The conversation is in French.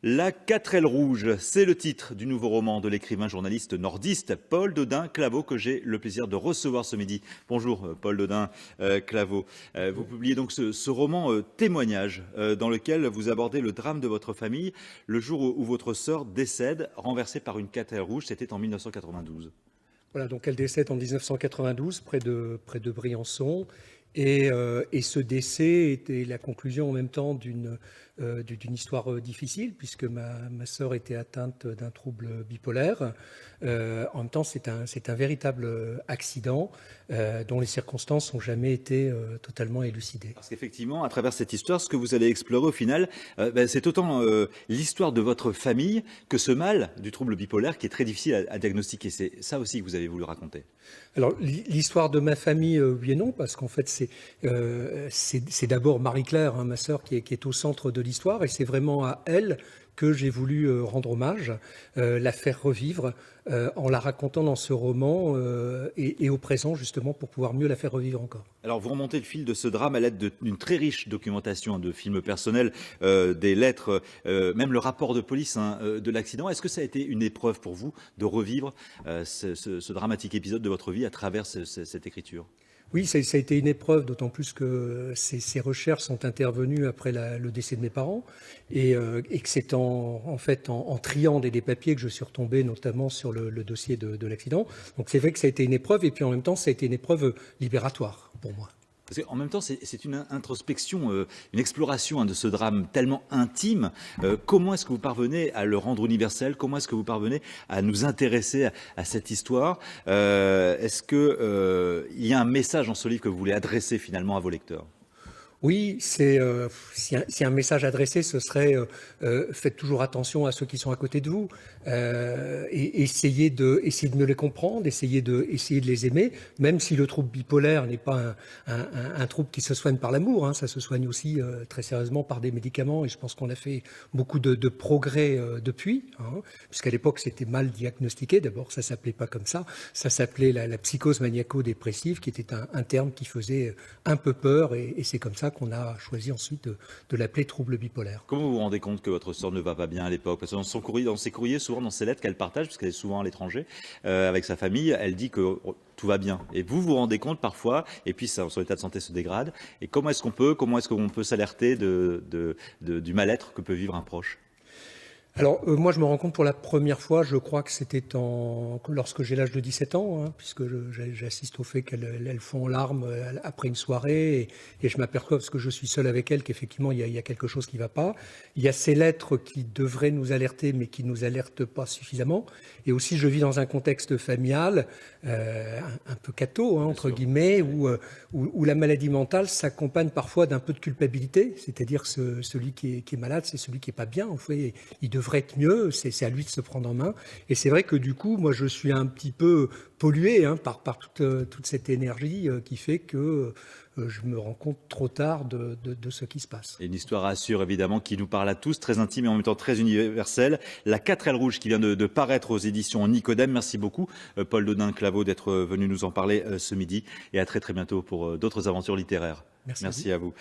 La 4L rouge, c'est le titre du nouveau roman de l'écrivain journaliste nordiste Paul Dodin-Claveau que j'ai le plaisir de recevoir ce midi. Bonjour Paul Dodin-Claveau. Vous publiez donc ce roman témoignage dans lequel vous abordez le drame de votre famille le jour où votre sœur décède renversée par une 4L rouge. C'était en 1992. Voilà, donc elle décède en 1992 près de Briançon. Et ce décès était la conclusion en même temps d'une histoire difficile, puisque ma sœur était atteinte d'un trouble bipolaire. En même temps, c'est un véritable accident dont les circonstances n'ont jamais été totalement élucidées. Parce qu'effectivement, à travers cette histoire, ce que vous allez explorer au final, c'est autant l'histoire de votre famille que ce mal du trouble bipolaire qui est très difficile à diagnostiquer. C'est ça aussi que vous avez voulu raconter. Alors, l'histoire de ma famille, oui et non, parce qu'en fait, c'est d'abord Marie-Claire, hein, ma sœur, qui est au centre de l'histoire, et c'est vraiment à elle que j'ai voulu rendre hommage, la faire revivre en la racontant dans ce roman et au présent, justement, pour pouvoir mieux la faire revivre encore. Alors, vous remontez le fil de ce drame à l'aide d'une très riche documentation, de films personnels, des lettres, même le rapport de police de l'accident. Est-ce que ça a été une épreuve pour vous de revivre ce dramatique épisode de votre vie à travers cette écriture ? Oui, ça a été une épreuve, d'autant plus que ces recherches sont intervenues après le décès de mes parents et que c'est en triant des papiers que je suis retombé notamment sur le dossier de l'accident. Donc c'est vrai que ça a été une épreuve et puis en même temps ça a été une épreuve libératoire pour moi. Parce qu'en même temps, c'est une introspection, une exploration de ce drame tellement intime. Comment est-ce que vous parvenez à le rendre universel? Comment est-ce que vous parvenez à nous intéresser à cette histoire? Est-ce qu'il y a un message dans ce livre que vous voulez adresser finalement à vos lecteurs? Oui, si un message adressé, ce serait faites toujours attention à ceux qui sont à côté de vous et essayez de mieux les comprendre, essayez de les aimer, même si le trouble bipolaire n'est pas un trouble qui se soigne par l'amour, hein, ça se soigne aussi très sérieusement par des médicaments et je pense qu'on a fait beaucoup de progrès depuis, hein, puisqu'à l'époque c'était mal diagnostiqué, d'abord ça s'appelait pas comme ça s'appelait la psychose maniaco-dépressive qui était un terme qui faisait un peu peur et c'est comme ça qu'on a choisi ensuite de l'appeler trouble bipolaire. Comment vous vous rendez compte que votre sœur ne va pas bien à l'époque? Parce que dans ses courriers, souvent dans ses lettres qu'elle partage, parce qu'elle est souvent à l'étranger, avec sa famille, elle dit que tout va bien. Et vous vous rendez compte parfois, et puis son état de santé se dégrade. Et comment est-ce qu'on peut s'alerter du mal-être que peut vivre un proche? Alors, moi, je me rends compte pour la première fois, je crois que c'était lorsque j'ai l'âge de 17 ans, hein, puisque j'assiste au fait qu'elle fond en larmes après une soirée, et je m'aperçois, parce que je suis seul avec elle, qu'effectivement, il y a quelque chose qui ne va pas. Il y a ces lettres qui devraient nous alerter, mais qui ne nous alertent pas suffisamment. Et aussi, je vis dans un contexte familial, un peu catho, hein, entre guillemets, où la maladie mentale s'accompagne parfois d'un peu de culpabilité, c'est-à-dire celui qui est malade, c'est celui qui n'est pas bien, en fait, il devrait être mieux, c'est à lui de se prendre en main. Et c'est vrai que du coup, moi, je suis un petit peu pollué hein, par toute cette énergie qui fait que je me rends compte trop tard de ce qui se passe. Et une histoire assure évidemment qui nous parle à tous, très intime et en même temps très universelle. La 4L rouge qui vient de paraître aux éditions Nicodème. Merci beaucoup Paul Dodin-Claveau d'être venu nous en parler ce midi et à très bientôt pour d'autres aventures littéraires. Merci à vous.